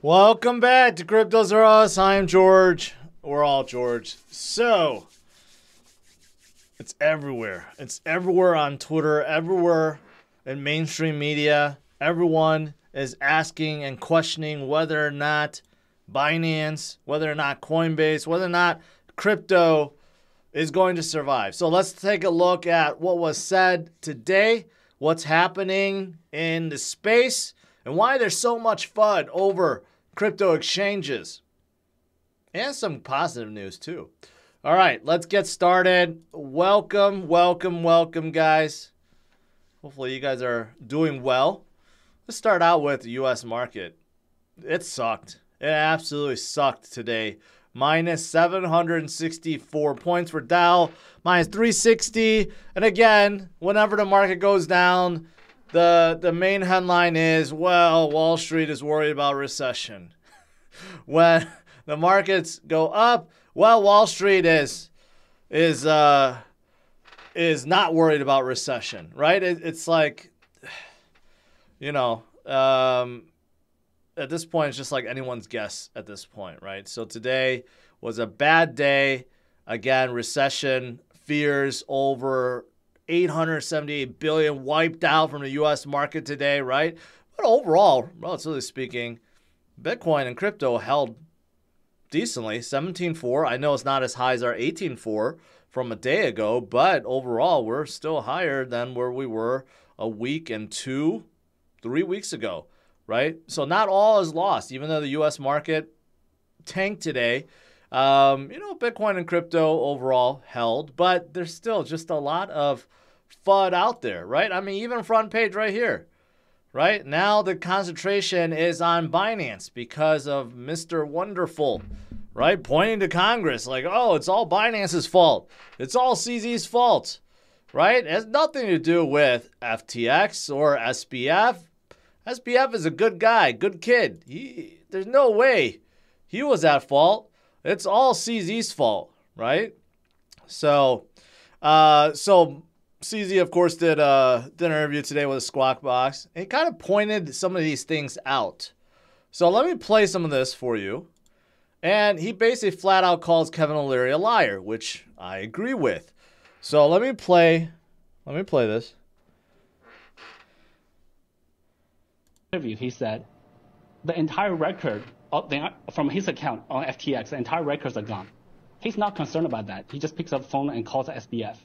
Welcome back to CryptosRUs. I am George. We're all George. So, it's everywhere. It's everywhere on Twitter, everywhere in mainstream media. Everyone is asking and questioning whether or not Binance, whether or not Coinbase, whether or not crypto is going to survive. So let's take a look at what was said today, what's happening in the space, and why there's so much FUD over crypto exchanges. And some positive news too. All right, let's get started. Welcome, guys. Hopefully you guys are doing well. Let's start out with the U.S. market. It sucked. It absolutely sucked today. Minus 764 points for Dow, minus 360. And again, whenever the market goes down, the main headline is, well, Wall Street is worried about recession. When the markets go up, well, Wall Street is not worried about recession, right? It's like, you know, at this point, it's just like anyone's guess at this point, right? So today was a bad day. Again, recession fears over 878 billion wiped out from the U.S. market today, right? But overall, relatively speaking, Bitcoin and crypto held decently, 17.4. I know it's not as high as our 18.4 from a day ago, but overall, we're still higher than where we were a week and 3 weeks ago, right? So not all is lost, even though the U.S. market tanked today. Bitcoin and crypto overall held, but there's still just a lot of FUD out there, right? I mean, even front page right here, right? Now the concentration is on Binance because of Mr. Wonderful, right? Pointing to Congress like, oh, it's all Binance's fault. It's all CZ's fault, right? It has nothing to do with FTX or SBF. SBF is a good guy, good kid. There's no way he was at fault. It's all CZ's fault, right? So CZ, of course, did an interview today with a Squawk Box. And he kind of pointed some of these things out. So let me play some of this for you. And he basically flat out calls Kevin O'Leary a liar, which I agree with. So let me play this. Interview, he said the entire record from his account on FTX, the entire records are gone. He's not concerned about that. He just picks up the phone and calls SBF.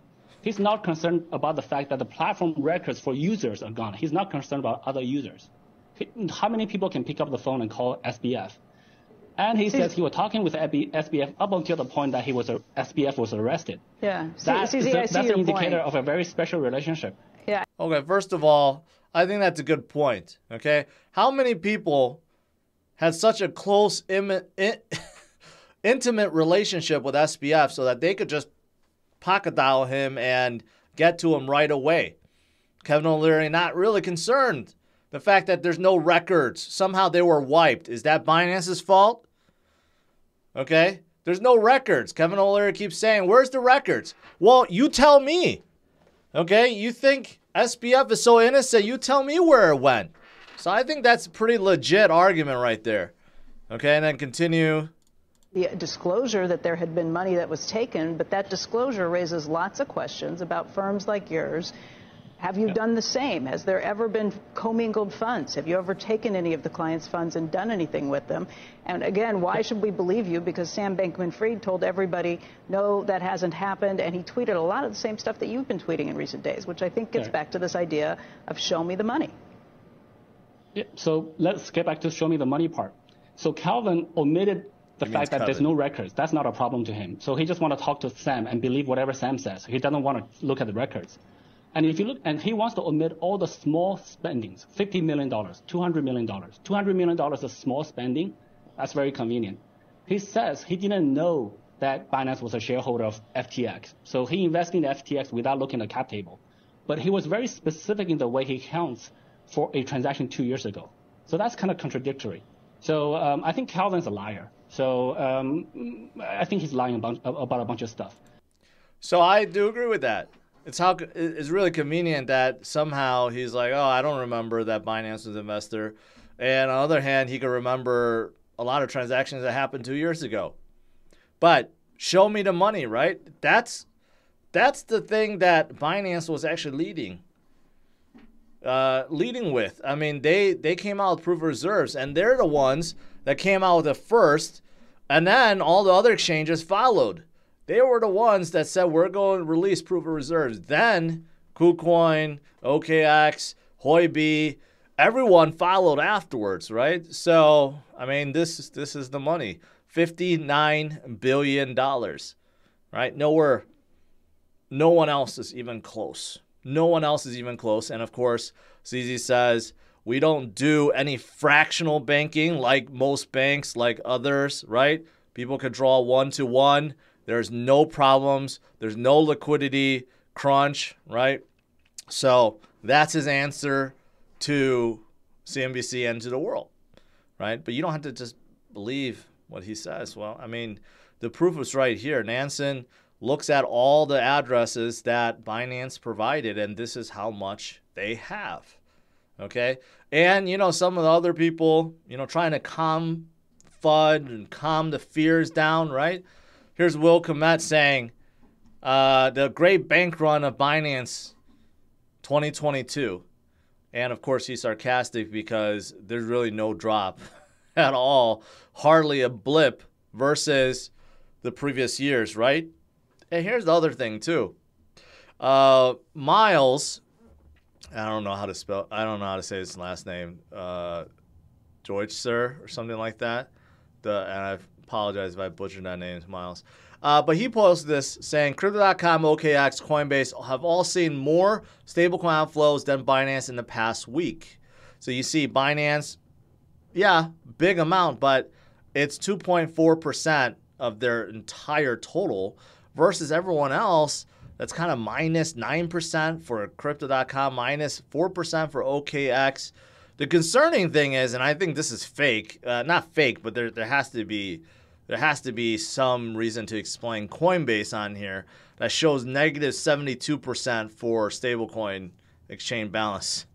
He's not concerned about the fact that the platform records for users are gone. He's not concerned about other users. How many people can pick up the phone and call SBF? And he says he was talking with SBF up until the point that SBF was arrested. Yeah, that's an indicator of a very special relationship. Yeah. Okay, first of all, I think that's a good point, okay? How many people had such a close, intimate relationship with SBF so that they could just pocket dial him and get to him right away? Kevin O'Leary not really concerned. The fact that there's no records, somehow they were wiped. Is that Binance's fault? Okay? There's no records. Kevin O'Leary keeps saying, where's the records? Well, you tell me. Okay? You think SBF is so innocent, you tell me where it went. So I think that's a pretty legit argument right there. Okay, and then continue. The disclosure that there had been money that was taken, but that disclosure raises lots of questions about firms like yours. Have you done the same? Has there ever been commingled funds? Have you ever taken any of the clients' funds and done anything with them? And again, why should we believe you? Because Sam Bankman-Fried told everybody, no, that hasn't happened. And he tweeted a lot of the same stuff that you've been tweeting in recent days, which I think gets back to this idea of show me the money. Yeah, so let's get back to show me the money part. So Calvin omitted the fact that there's no records. That's not a problem to him. So he just want to talk to Sam and believe whatever Sam says. He doesn't want to look at the records. And if you look, and he wants to omit all the small spendings, $50 million, $200 million. $200 million is small spending. That's very convenient. He says he didn't know that Binance was a shareholder of FTX. So he invested in FTX without looking at the cap table. But he was very specific in the way he counts for a transaction 2 years ago. So that's kind of contradictory. So I think Calvin's a liar. So I think he's lying about a bunch of stuff. So I do agree with that. It's really convenient that somehow he's like, oh, I don't remember that Binance was an investor. And on the other hand, he can remember a lot of transactions that happened 2 years ago. But show me the money, right? That's the thing that Binance was actually leading with. I mean, they came out with proof of reserves, and they're the ones that came out with it first, and then all the other exchanges followed. They were the ones that said, we're going to release proof of reserves. Then KuCoin, OKX, Huobi, everyone followed afterwards, right? So, I mean, this is the money. $59 billion, right? No one else is even close. No one else is even close. And of course, CZ says, we don't do any fractional banking like most banks, like others, right? People can draw 1-to-1. There's no problems. There's no liquidity crunch, right? So that's his answer to CNBC and to the world, right? But you don't have to just believe what he says. Well, I mean, the proof is right here. Nansen looks at all the addresses that Binance provided, and this is how much they have, okay? And, you know, some of the other people, you know, trying to calm FUD and calm the fears down, right? Here's Will Komet saying, the great bank run of Binance 2022. And, of course, he's sarcastic because there's really no drop at all, hardly a blip versus the previous years, right? And here's the other thing, too. Miles, I don't know how to say his last name, George Sir or something like that. And I apologize if I butchered that name, Miles. But he posted this saying, Crypto.com, OKX, Coinbase have all seen more stablecoin outflows than Binance in the past week. So you see Binance, yeah, big amount, but it's 2.4% of their entire total versus everyone else that's kind of minus 9% for Crypto.com, minus 4% for OKX. The concerning thing is, and I think this is fake, not fake, but there has to be some reason to explain Coinbase on here that shows negative 72% for stablecoin exchange balance.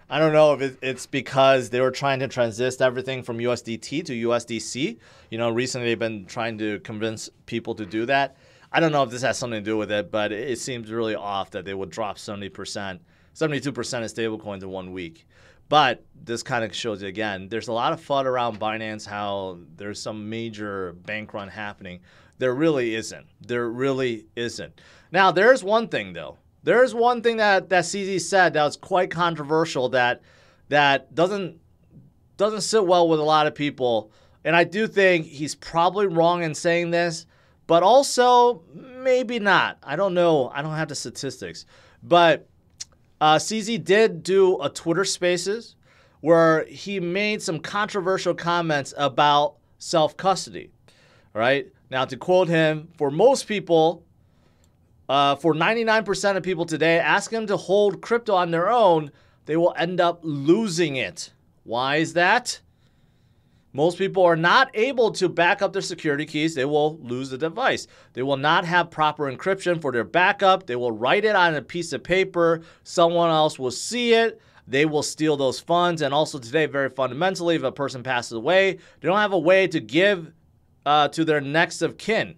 I don't know if it's because they were trying to transition everything from USDT to USDC. You know, recently they've been trying to convince people to do that. I don't know if this has something to do with it, but it seems really off that they would drop 72% of stablecoins in 1 week. But this kind of shows you again, there's a lot of FUD around Binance, how there's some major bank run happening. There really isn't. There really isn't. Now, there's one thing, though. There's one thing that CZ said that was quite controversial that doesn't sit well with a lot of people. And I do think he's probably wrong in saying this, but also maybe not. I don't know. I don't have the statistics. But CZ did do a Twitter Spaces where he made some controversial comments about self-custody, right? Now, to quote him, for most people, for 99% of people today, ask them to hold crypto on their own, they will end up losing it. Why is that? Most people are not able to back up their security keys. They will lose the device. They will not have proper encryption for their backup. They will write it on a piece of paper. Someone else will see it. They will steal those funds. And also today, very fundamentally, if a person passes away, they don't have a way to give to their next of kin,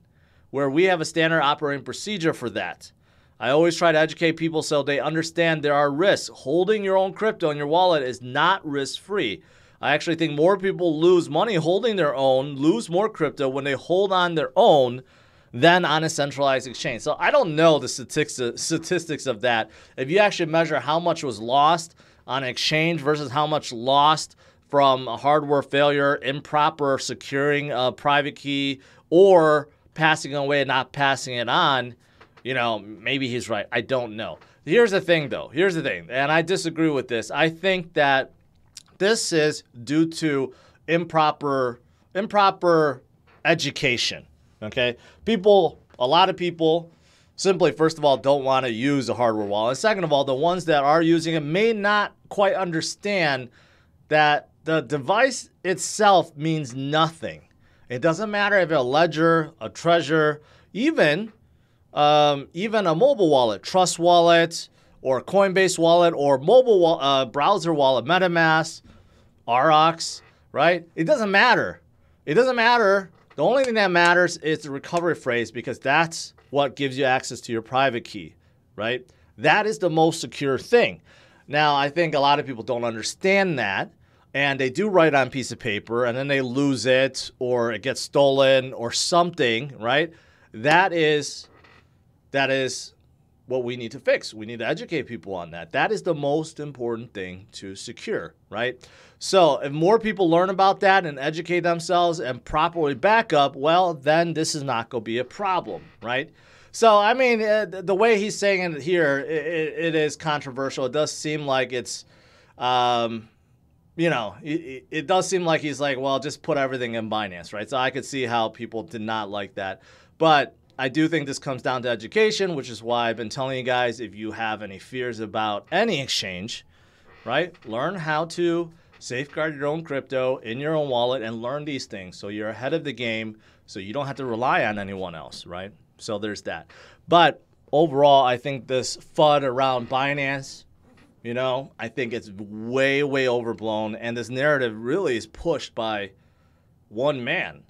where we have a standard operating procedure for that. I always try to educate people so they understand there are risks. Holding your own crypto in your wallet is not risk-free. I actually think more people lose money holding their own, lose more crypto when they hold on their own than on a centralized exchange. So I don't know the statistics of that. If you actually measure how much was lost on an exchange versus how much lost from a hardware failure, improper securing a private key, or passing away and not passing it on, you know, maybe he's right. I don't know. Here's the thing, though. Here's the thing, and I disagree with this. I think that this is due to improper education, okay? A lot of people simply, first of all, don't want to use a hardware wallet. And second of all, the ones that are using it may not quite understand that the device itself means nothing. It doesn't matter if it's a ledger, a treasure, even a mobile wallet, Trust Wallet, or Coinbase wallet, or mobile browser wallet, MetaMask, ROX, right? It doesn't matter. It doesn't matter. The only thing that matters is the recovery phrase, because that's what gives you access to your private key, right? That is the most secure thing. Now, I think a lot of people don't understand that, and they do write on a piece of paper, and then they lose it, or it gets stolen, or something, right? That is what we need to fix. We need to educate people on that. That is the most important thing to secure, right? So if more people learn about that and educate themselves and properly back up, well, then this is not going to be a problem, right? So, I mean, the way he's saying it here, it is controversial. It does seem like it's, you know, it does seem like he's like, well, just put everything in Binance, right? So I could see how people did not like that. But I do think this comes down to education, which is why I've been telling you guys, if you have any fears about any exchange, right, learn how to safeguard your own crypto in your own wallet and learn these things so you're ahead of the game, so you don't have to rely on anyone else, right? So there's that. But overall, I think this FUD around Binance, you know, I think it's way, way overblown. And this narrative really is pushed by one man,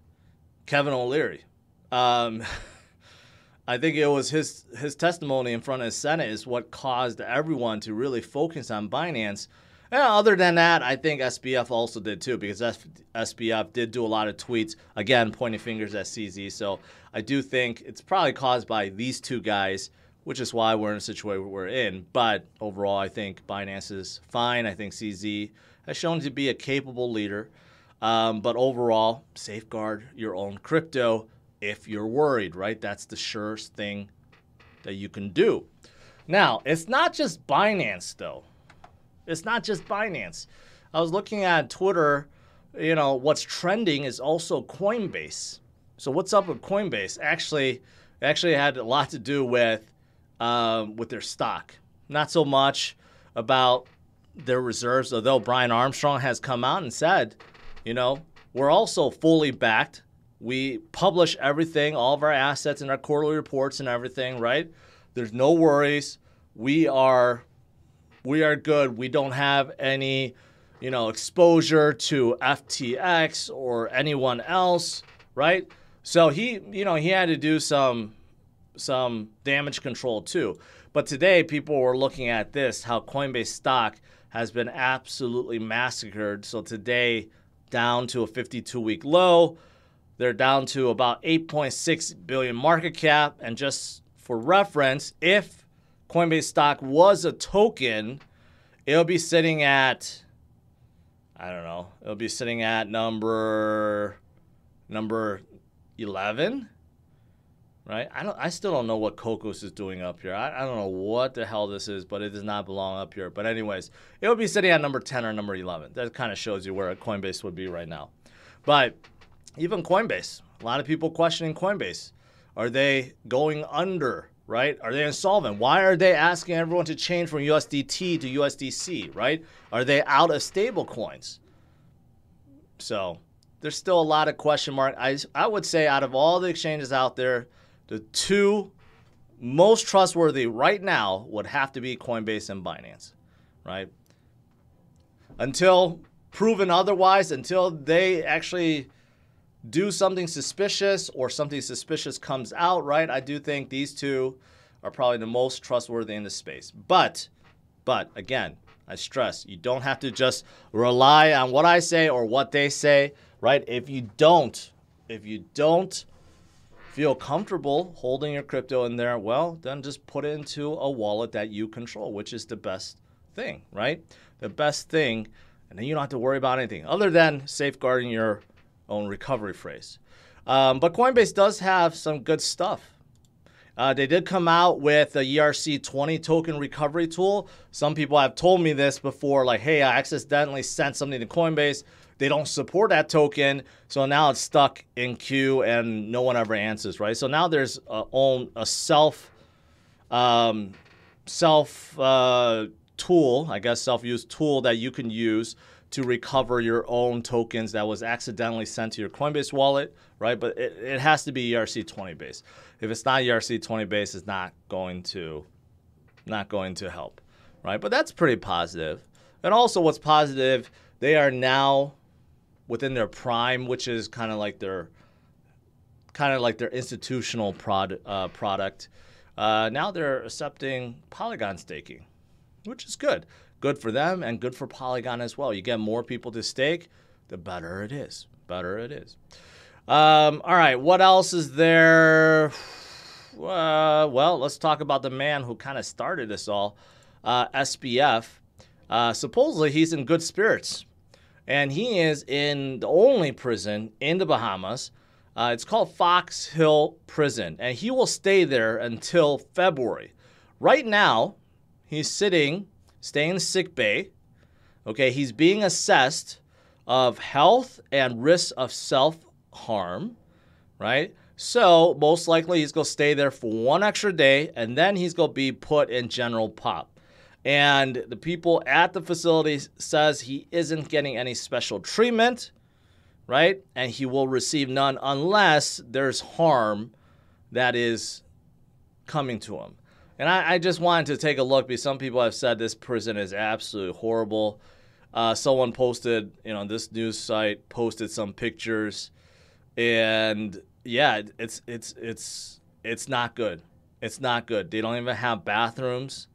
Kevin O'Leary. I think it was his testimony in front of the Senate is what caused everyone to really focus on Binance. And other than that, I think SBF also did too, because SBF did do a lot of tweets, again, pointing fingers at CZ. So I do think it's probably caused by these two guys, which is why we're in a situation we're in. But overall, I think Binance is fine. I think CZ has shown to be a capable leader. But overall, safeguard your own crypto if you're worried, right? That's the surest thing that you can do. Now, it's not just Binance, though. It's not just Binance. I was looking at Twitter, you know, what's trending is also Coinbase. So what's up with Coinbase? Actually had a lot to do with their stock. Not so much about their reserves, although Brian Armstrong has come out and said, you know, we're also fully backed. We publish everything, all of our assets and our quarterly reports and everything, right? There's no worries. We are good. We don't have any, you know, exposure to FTX or anyone else, right? So he had to do some damage control too. But today people were looking at this, how Coinbase stock has been absolutely massacred. So today down to a 52-week low. They're down to about 8.6 billion market cap. And just for reference, if Coinbase stock was a token, it'll be sitting at, I don't know, it'll be sitting at number 11, right? I still don't know what Cocos is doing up here. I don't know what the hell this is, but it does not belong up here. But anyways, it'll be sitting at number 10 or number 11. That kind of shows you where Coinbase would be right now. But even Coinbase, a lot of people questioning Coinbase. Are they going under, right? Are they insolvent? Why are they asking everyone to change from USDT to USDC, right? Are they out of stable coins? So there's still a lot of question mark. I would say out of all the exchanges out there, the two most trustworthy right now would have to be Coinbase and Binance, right? Until proven otherwise, until they actually do something suspicious or something suspicious comes out, right? I do think these two are probably the most trustworthy in the space. But again, I stress, you don't have to just rely on what I say or what they say, right? If you don't feel comfortable holding your crypto in there, well, then just put it into a wallet that you control, which is the best thing, right? The best thing, and then you don't have to worry about anything other than safeguarding your own recovery phrase. But Coinbase does have some good stuff. They did come out with a ERC20 token recovery tool. Some people have told me this before, like, hey, I accidentally sent something to Coinbase. They don't support that token, so now it's stuck in queue and no one ever answers, right? So now there's a self tool, I guess self-use tool that you can use to recover your own tokens that was accidentally sent to your Coinbase wallet, right? But it has to be ERC20 based. If it's not ERC20 based, it's not going to help, right? But that's pretty positive. And also what's positive, They are now within their prime, which is kind of like their institutional product. Now they're accepting Polygon staking, which is good. Good for them and good for Polygon as well. You get more people to stake, the better it is. All right, what else is there? Well, let's talk about the man who kind of started this all, SBF. Supposedly, he's in good spirits, and he is in the only prison in the Bahamas. It's called Fox Hill Prison, and he will stay there until February. Right now, he's staying in sick bay. Okay, he's being assessed of health and risk of self-harm, right? So most likely he's going to stay there for one extra day, and then he's going to be put in general pop. And the people at the facility says he isn't getting any special treatment, right? And he will receive none unless there's harm that is coming to him. And I just wanted to take a look because some people have said this prison is absolutely horrible. Someone posted, this news site posted some pictures, and yeah, it's not good. It's not good. They don't even have bathrooms.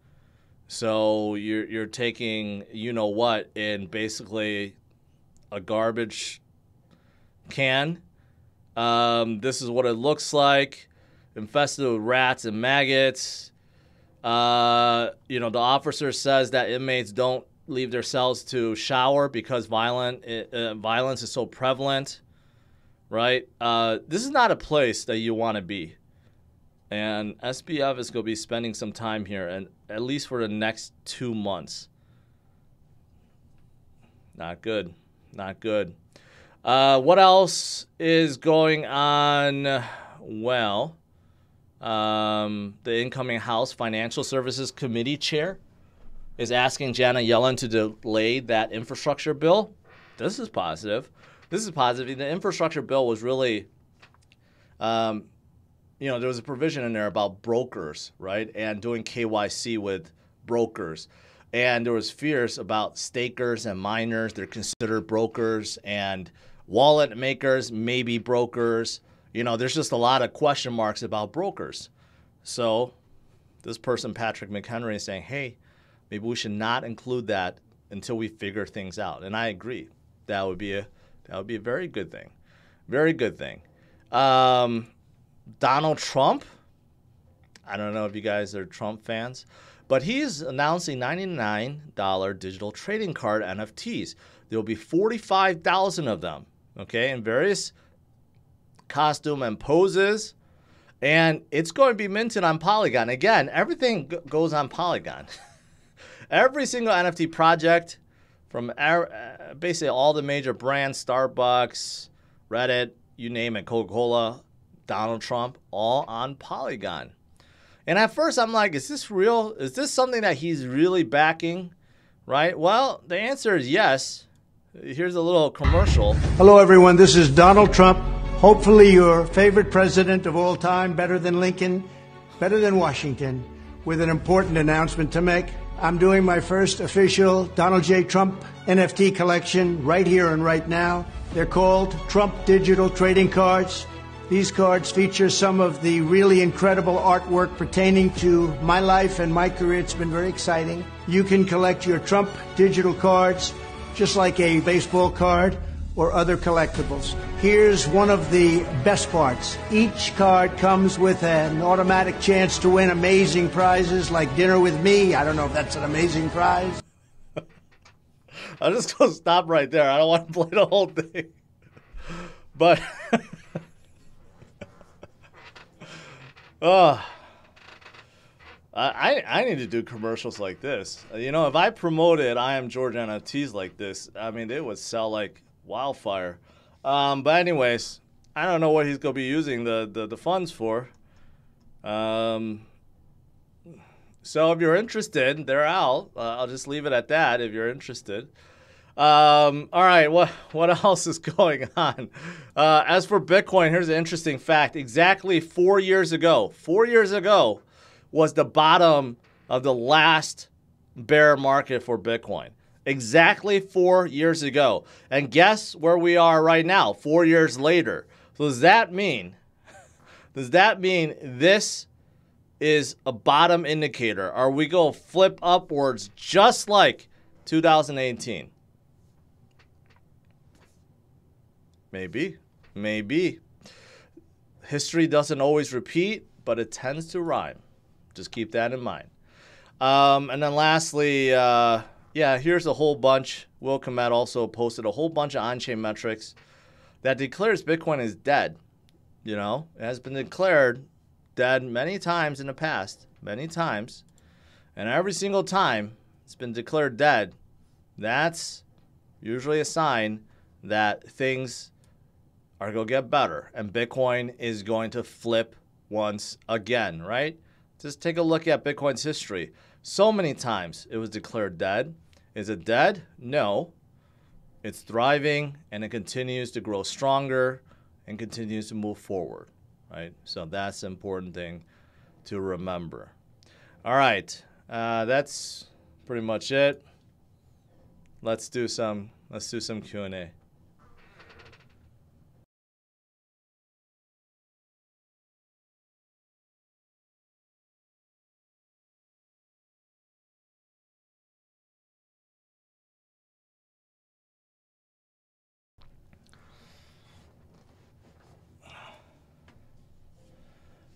So you're taking what in basically a garbage can. This is what it looks like, infested with rats and maggots. The officer says that inmates don't leave their cells to shower because violence is so prevalent, right? This is not a place that you want to be. And SBF is going to be spending some time here, and at least for the next 2 months. Not good. Not good. What else is going on? Well, the incoming House Financial Services Committee chair is asking Janet Yellen to delay that infrastructure bill. This is positive. The infrastructure bill was really, there was a provision in there about brokers, right? And doing KYC with brokers. And there was fears about stakers and miners. They're considered brokers, and wallet makers may be brokers. There's just a lot of question marks about brokers. So this person, Patrick McHenry, is saying, hey, maybe we should not include that until we figure things out. And I agree. That would be a very good thing. Very good thing. Donald Trump, I don't know if you guys are Trump fans, but he's announcing $99 digital trading card NFTs. There will be 45,000 of them, okay, in various costume and poses. And it's going to be minted on Polygon. Again, everything goes on Polygon. Every single NFT project from basically all the major brands, Starbucks, Reddit, you name it, Coca-Cola, Donald Trump, all on Polygon. And at first I'm like, is this real? Is this something that he's really backing? Right? Well, the answer is yes. Here's a little commercial. Hello, everyone. This is Donald Trump. Hopefully your favorite president of all time, better than Lincoln, better than Washington, with an important announcement to make. I'm doing my first official Donald J. Trump NFT collection right here and right now. They're called Trump Digital Trading Cards. These cards feature some of the really incredible artwork pertaining to my life and my career. It's been very exciting. You can collect your Trump digital cards just like a baseball card or other collectibles. Here's one of the best parts. Each card comes with an automatic chance to win amazing prizes like dinner with me. I don't know if that's an amazing prize. I'm just going to stop right there. I don't want to play the whole thing. But... I need to do commercials like this. If I promoted I Am George NFTs like this, I mean, they would sell like wildfire. But anyways, I don't know what he's going to be using the funds for. So if you're interested, they're out. I'll just leave it at that if you're interested. All right, what else is going on? As for Bitcoin, here's an interesting fact. Exactly 4 years ago was the bottom of the last bear market for Bitcoin. Exactly 4 years ago. And guess where we are right now, 4 years later. So does that mean this is a bottom indicator? Are we going to flip upwards just like 2018? Maybe. History doesn't always repeat, but it tends to rhyme. Just keep that in mind. And then lastly, here's a whole bunch. Will Komet also posted a whole bunch of on-chain metrics that declares Bitcoin is dead. You know, it has been declared dead many times in the past, many times. And every single time it's been declared dead, that's usually a sign that things are going to get better and Bitcoin is going to flip once again, right? Just take a look at Bitcoin's history. So many times it was declared dead. Is it dead? No. It's thriving and it continues to grow stronger and continues to move forward, right? So that's the important thing to remember. All right, that's pretty much it. Let's do some Q&A.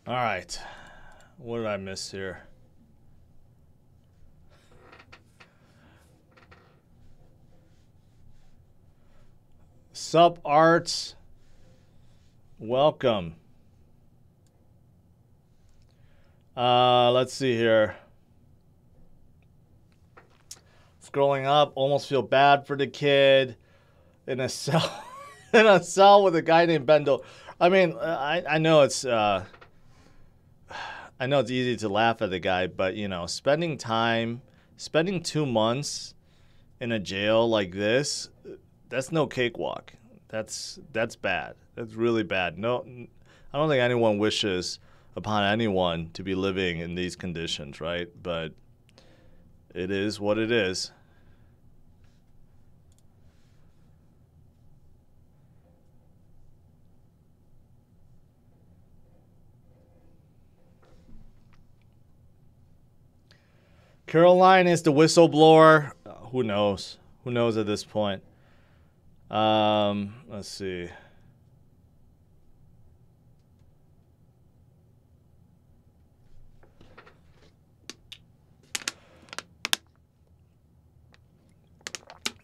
All right, what did I miss here? Sup Arts, welcome. Let's see here. Scrolling up, almost feel bad for the kid in a cell in a cell with a guy named Bendo. I mean, I know it's easy to laugh at the guy, but you know, spending 2 months in a jail like this, that's no cakewalk. That's bad. That's really bad. No, I don't think anyone wishes upon anyone to be living in these conditions, right? But it is what it is. Caroline is the whistleblower. Who knows? Who knows at this point? Let's see.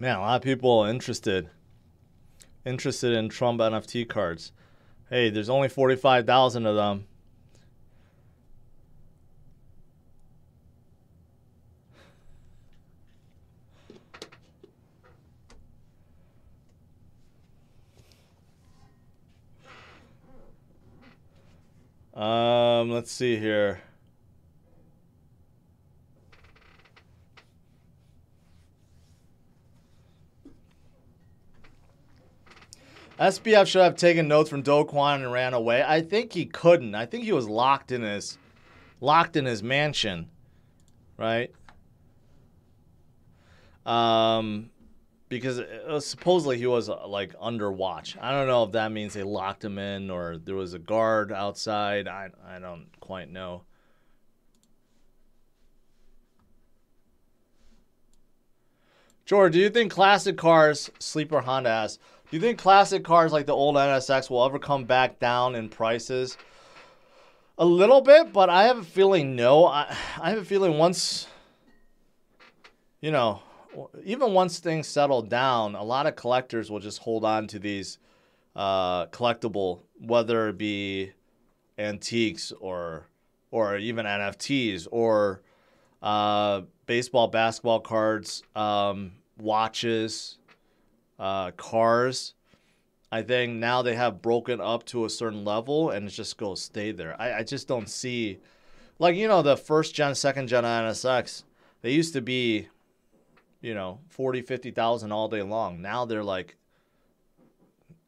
Man, a lot of people interested in Trump NFT cards. Hey, there's only 45,000 of them. Let's see here. SBF should have taken notes from Do Kwon and ran away. I think he couldn't. I think he was locked in his mansion, right? Because supposedly he was like under watch. I don't know if that means they locked him in or there was a guard outside. I don't quite know. George, do you think classic cars, Sleeper Honda asks, do you think classic cars like the old NSX will ever come back down in prices? A little bit, but I have a feeling no. I have a feeling once, you know, even once things settle down, a lot of collectors will just hold on to these collectible, whether it be antiques or even NFTs or baseball, basketball cards, watches, cars. I think now they have broken up to a certain level and it's just going to stay there. I just don't see, like, you know, the first gen, second gen NSX, they used to be, you know, 40, 50,000 all day long. Now they're like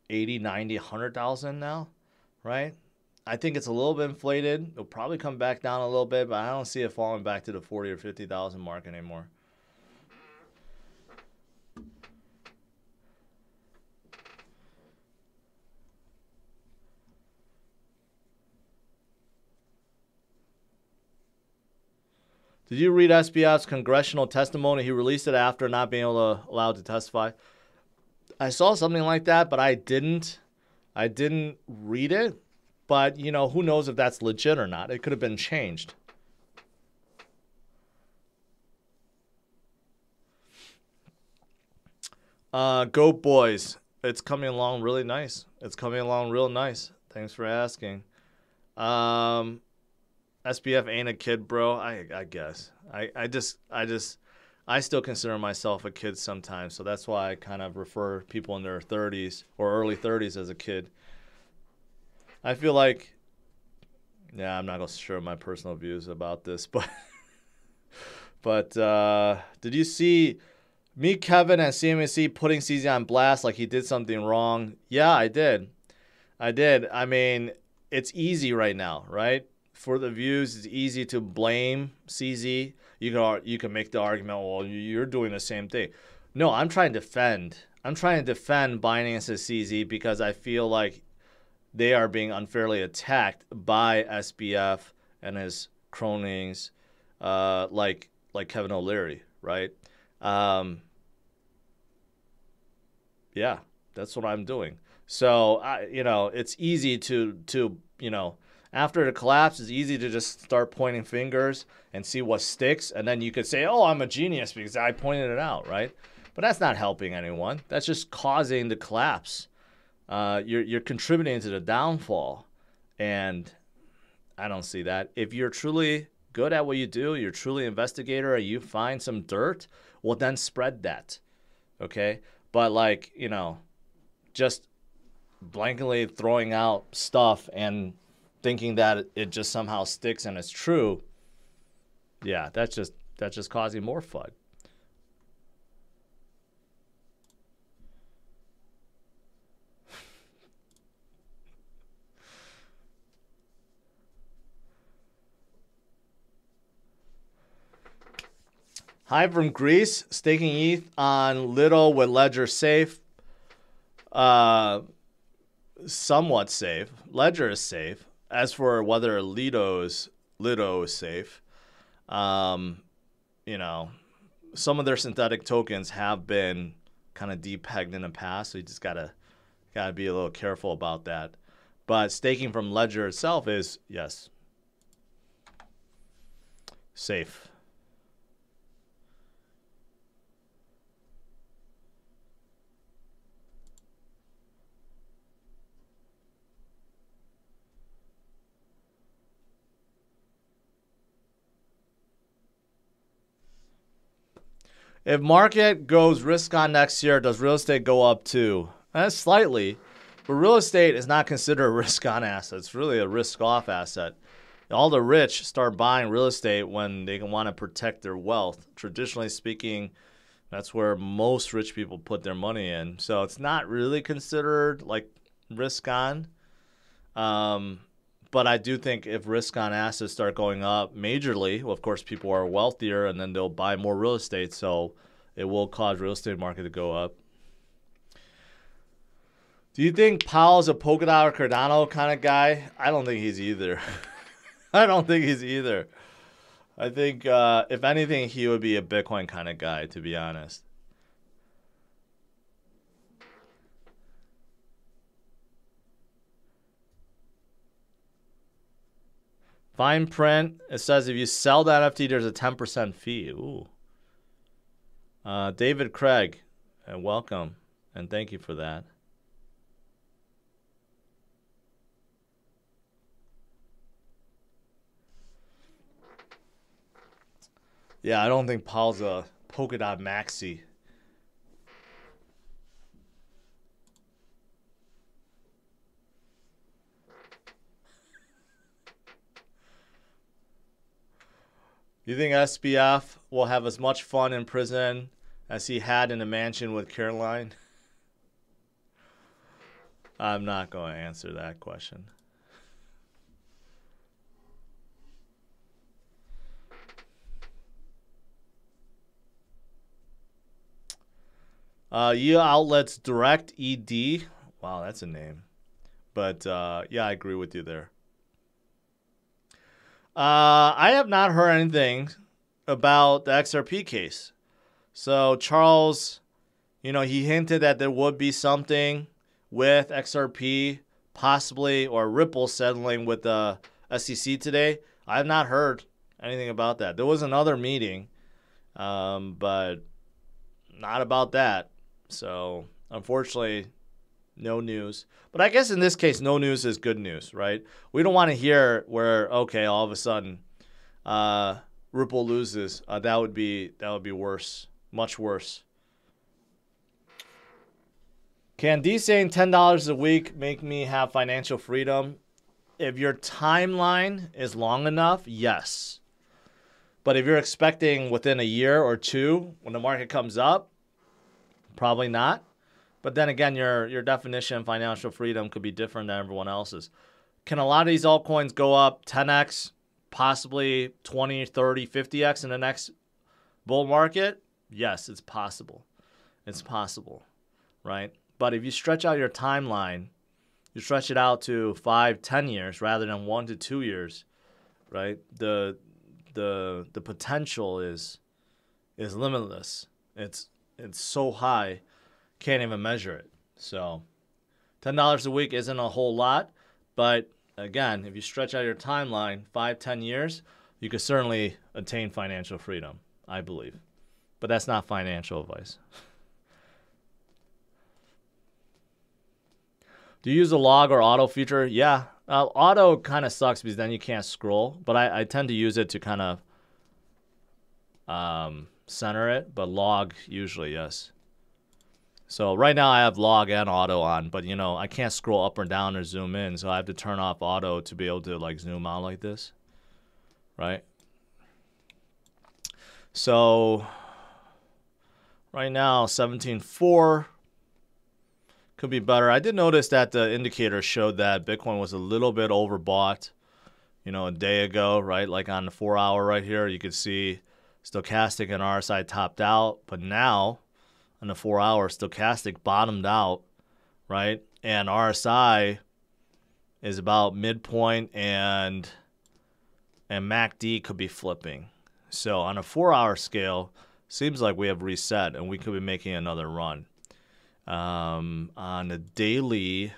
80, 90, 100,000 now, right? I think it's a little bit inflated. It'll probably come back down a little bit, but I don't see it falling back to the 40 or 50,000 mark anymore. Did you read SBF's congressional testimony? He released it after not being allowed to testify. I saw something like that, but I didn't read it. But, you know, who knows if that's legit or not. It could have been changed. Go Boys. It's coming along really nice. It's coming along real nice. Thanks for asking. SBF ain't a kid, bro. I guess. I still consider myself a kid sometimes, so that's why I kind of refer people in their 30s or early 30s as a kid. I feel like, yeah, I'm not going to share my personal views about this, but did you see me, Kevin, and CMC putting CZ on blast like he did something wrong? Yeah, I did. I mean, it's easy right now, right? For the views, it's easy to blame CZ. You can make the argument, well, you're doing the same thing. No, I'm trying to defend. Binance and CZ because I feel like they are being unfairly attacked by SBF and his cronies, like Kevin O'Leary, right? Yeah, that's what I'm doing. So it's easy to after the collapse, it's easy to just start pointing fingers and see what sticks. And then you could say, oh, I'm a genius because I pointed it out, right? But that's not helping anyone. That's just causing the collapse. You're contributing to the downfall. And I don't see that. If you're truly good at what you do, you're truly an investigator, or you find some dirt, well, then spread that, okay? But, just blankly throwing out stuff and thinking that it just somehow sticks and it's true, yeah, that's just causing more FUD. Hi from Greece. Staking ETH on Little with Ledger safe. Somewhat safe. Ledger is safe. As for whether Lido is safe, some of their synthetic tokens have been kind of depegged in the past, so you just gotta be a little careful about that. But staking from Ledger itself is, yes, safe. If market goes risk on next year, does real estate go up too? Slightly, but real estate is not considered a risk on asset. It's really a risk off asset. All the rich start buying real estate when they want to protect their wealth. Traditionally speaking, that's where most rich people put their money in. So it's not really considered like risk on. But I do think if risk on assets start going up majorly, well, of course, people are wealthier and then they'll buy more real estate. So it will cause real estate market to go up. Do you think Powell's a Polkadot or Cardano kind of guy? I don't think he's either. I think, if anything, he would be a Bitcoin kind of guy, to be honest. Fine print. It says if you sell the NFT, there's a 10% fee. Ooh. David Craig, welcome, and thank you for that. Yeah, I don't think Paul's a Polkadot maxi. You think SBF will have as much fun in prison as he had in the mansion with Caroline? I'm not going to answer that question. You outlets direct ED. Wow, that's a name. But yeah, I agree with you there. I have not heard anything about the XRP case. So Charles, you know, he hinted that there would be something with XRP, possibly, or Ripple settling with the SEC today. I have not heard anything about that. There was another meeting, but not about that. So unfortunately, no news. But I guess in this case, no news is good news, right? We don't want to hear where, okay, all of a sudden Ripple loses. That would be worse, much worse. Can D saying $10 a week make me have financial freedom? If your timeline is long enough, yes. But if you're expecting within a year or two when the market comes up, probably not. But then again, your definition of financial freedom could be different than everyone else's. Can a lot of these altcoins go up 10x, possibly 20, 30, 50x in the next bull market? Yes, it's possible. It's possible, right? But if you stretch out your timeline, you stretch it out to 5, 10 years rather than 1 to 2 years, right? The potential is limitless. It's so high, can't even measure it. So $10 a week isn't a whole lot, but again, if you stretch out your timeline 5, 10 years, you could certainly attain financial freedom, I believe. But that's not financial advice. Do you use the log or auto feature? Yeah. Auto kind of sucks because then you can't scroll. But I tend to use it to kind of center it. But log, usually, yes. So right now I have log and auto on. But, you know, I can't scroll up or down or zoom in. So I have to turn off auto to be able to, like, zoom out like this. Right? So right now, 17.4. Could be better. I did notice that the indicator showed that Bitcoin was a little bit overbought, you know, a day ago, right? Like on the 4-hour right here, you could see stochastic and RSI topped out. But now, on the 4-hour, stochastic bottomed out, right? And RSI is about midpoint, and MACD could be flipping. So on a 4-hour scale, seems like we have reset, and we could be making another run. On the daily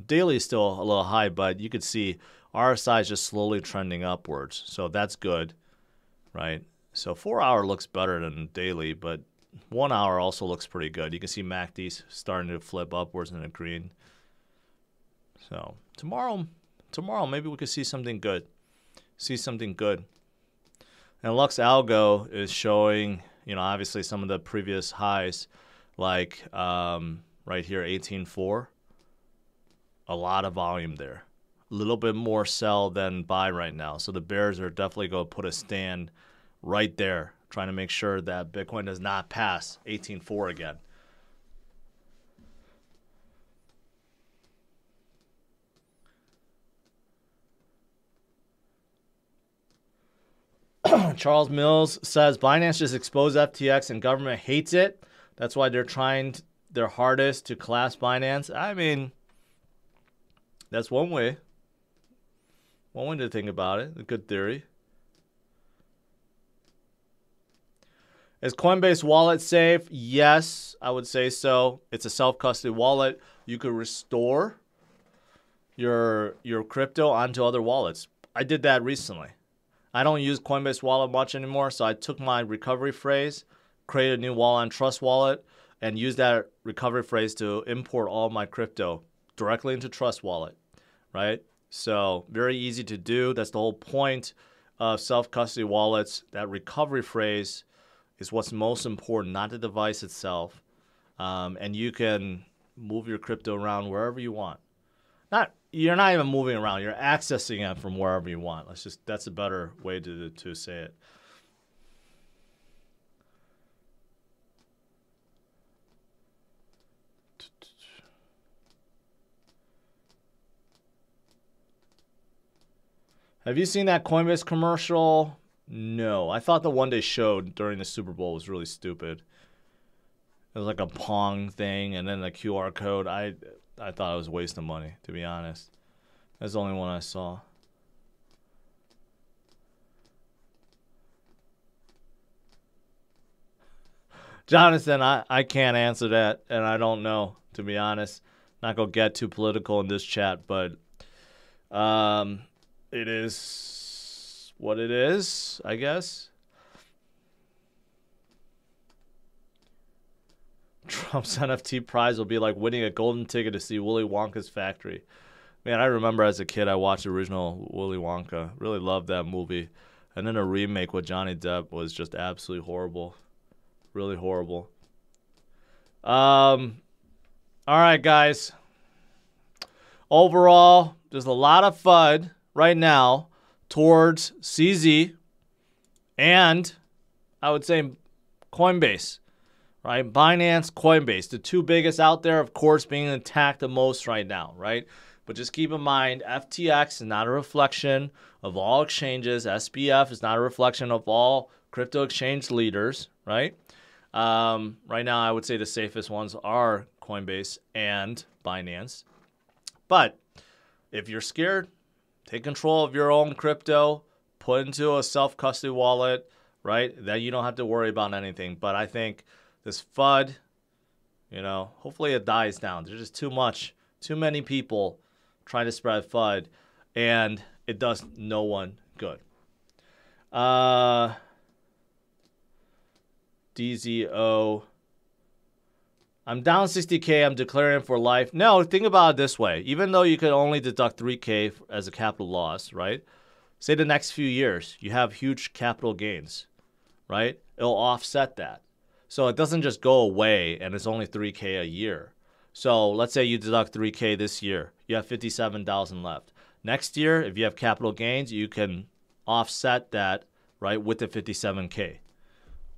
is still a little high, but you could see RSI is just slowly trending upwards. So that's good, right? So 4-hour looks better than daily, but 1 hour also looks pretty good. You can see MACD starting to flip upwards in the green. So tomorrow maybe we could see something good. And Lux Algo is showing, you know, obviously some of the previous highs. Like right here, 18.4, a lot of volume there. A little bit more sell than buy right now. So the bears are definitely going to put a stand right there, trying to make sure that Bitcoin does not pass 18.4 again. Charles Mills says Binance just exposed FTX and government hates it. That's why they're trying their hardest to collapse Binance. I mean, that's one way. One way to think about it. A good theory. Is Coinbase wallet safe? Yes, I would say so. It's a self-custody wallet. You could restore your crypto onto other wallets. I did that recently. I don't use Coinbase wallet much anymore, so I took my recovery phrase, create a new wallet on Trust Wallet, and use that recovery phrase to import all my crypto directly into Trust Wallet, right? So very easy to do. That's the whole point of self-custody wallets. That recovery phrase is what's most important, not the device itself. And you can move your crypto around wherever you want. You're not even moving around. You're accessing it from wherever you want. That's a better way to say it. Have you seen that Coinbase commercial? No. I thought the one they showed during the Super Bowl was really stupid. It was like a Pong thing and then the QR code. I thought it was a waste of money, to be honest. That's the only one I saw. Jonathan, I can't answer that, and I don't know, to be honest. Not going to get too political in this chat, but it is what it is, I guess. Trump's NFT prize will be like winning a golden ticket to see Willy Wonka's factory. Man, I remember as a kid I watched the original Willy Wonka. Really loved that movie. And then a remake with Johnny Depp was just absolutely horrible. Really horrible. All right, guys. Overall, there's a lot of FUD right now towards CZ and I would say Coinbase. Right? Binance, Coinbase, the two biggest out there, of course, being attacked the most right now, right? But just keep in mind, FTX is not a reflection of all exchanges. SBF is not a reflection of all crypto exchange leaders, right? Right now, I would say the safest ones are Coinbase and Binance. But if you're scared, take control of your own crypto, put into a self-custody wallet, right? Then you don't have to worry about anything. But I think this FUD, you know, hopefully it dies down. There's just too many people trying to spread FUD, and it does no one good. DZO. I'm down 60K. I'm declaring for life. No, think about it this way. Even though you could only deduct 3K as a capital loss, right? Say the next few years, you have huge capital gains, right? It'll offset that. So it doesn't just go away and it's only 3K a year. So let's say you deduct 3K this year. You have 57,000 left. Next year, if you have capital gains, you can offset that, right, with the 57K.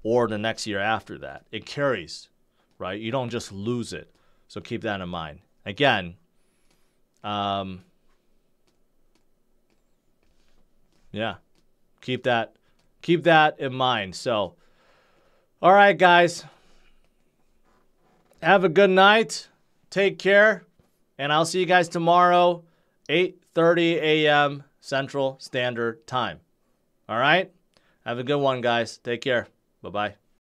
Or the next year after that. It carries, right? You don't just lose it. So keep that in mind. Again, yeah, keep that in mind. So, all right, guys. Have a good night. Take care. And I'll see you guys tomorrow, 8:30 a.m. Central Standard Time. All right? Have a good one, guys. Take care. Bye-bye.